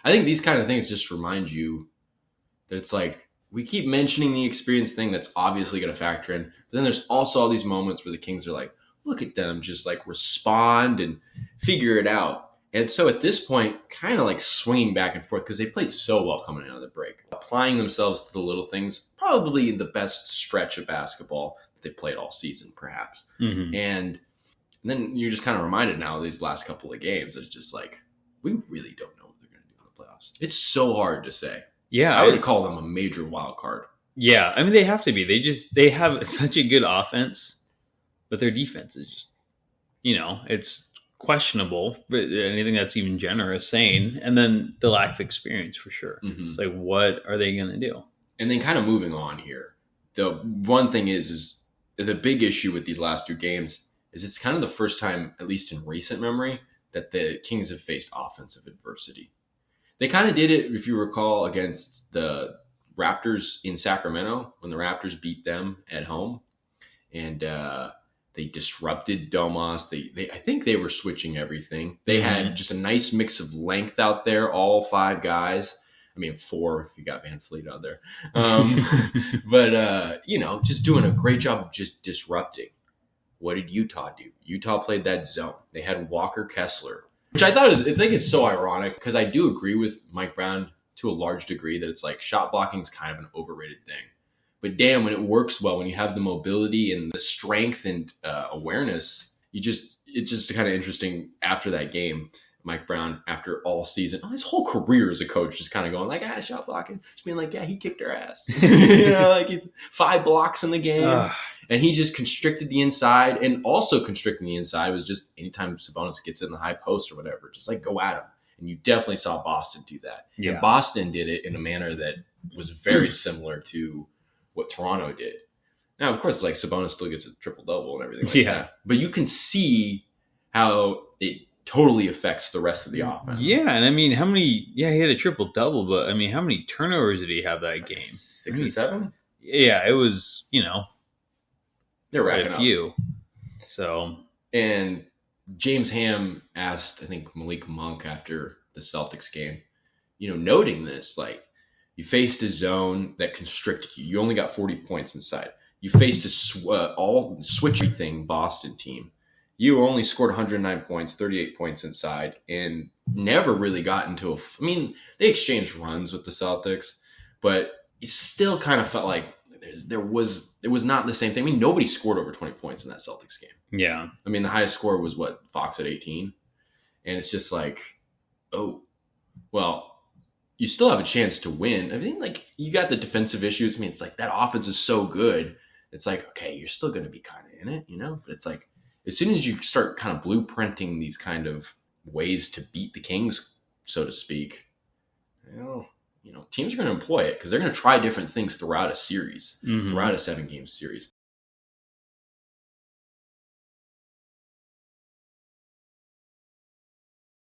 I think these kind of things just remind you that it's like we keep mentioning the experience thing that's obviously going to factor in. But then there's also all these moments where the Kings are like, look at them just like respond and figure it out. And so at this point, kind of like swinging back and forth because they played so well coming out of the break, applying themselves to the little things, probably the best stretch of basketball that they played all season, perhaps. Mm-hmm. And then you're just kind of reminded now of these last couple of games. It's just like, we really don't know what they're going to do in the playoffs. It's so hard to say. Yeah. I would call them a major wild card. Yeah. I mean, they have to be. They have such a good offense, but their defense is just, it's questionable, but anything that's even generous saying, and then the lack of experience for sure. Mm-hmm. It's like, what are they going to do? And then kind of moving on here, the one thing is the big issue with these last two games is it's kind of the first time, at least in recent memory, that the Kings have faced offensive adversity. They kind of did it, if you recall, against the Raptors in Sacramento when the Raptors beat them at home. And they disrupted Domas. I think they were switching everything. They had just a nice mix of length out there, all five guys. I mean, 4 if you got Van Fleet out there. But, just doing a great job of just disrupting. What did Utah do? Utah played that zone. They had Walker Kessler, which I think is so ironic because I do agree with Mike Brown to a large degree that it's like shot blocking is kind of an overrated thing. But damn, when it works well, when you have the mobility and the strength and awareness, it's just kind of interesting after that game. Mike Brown, after all season, his whole career as a coach, just kind of going like, shot blocking. Just being like, yeah, he kicked our ass. Like he's 5 blocks in the game. And he just constricted the inside. And also constricting the inside was just anytime Sabonis gets in the high post or whatever, just like go at him. And you definitely saw Boston do that. Yeah. And Boston did it in a manner that was very similar to what Toronto did. Now, of course, it's like Sabonis still gets a triple-double and everything like that. But you can see how it totally affects the rest of the offense. Yeah, and I mean, he had a triple-double, but I mean, how many turnovers did he have that game? 6 or 7? Yeah, it was, they're quite racking a up. few. So, and James Ham asked, I think, Malik Monk after the Celtics game, noting this, like, you faced a zone that constricted you. You only got 40 points inside. You faced all switch everything Boston team. You only scored 109 points, 38 points inside, and never really got into they exchanged runs with the Celtics, but it still kind of felt like it was not the same thing. I mean, nobody scored over 20 points in that Celtics game. yeah. I mean, the highest score was Fox at 18. And it's just like, oh, well, you still have a chance to win. I think like you got the defensive issues. I mean, it's like that offense is so good. It's like, okay, you're still going to be kind of in it, but it's like, as soon as you start kind of blueprinting these kind of ways to beat the Kings, so to speak, teams are going to employ it because they're going to try different things throughout a series, throughout a 7-game series.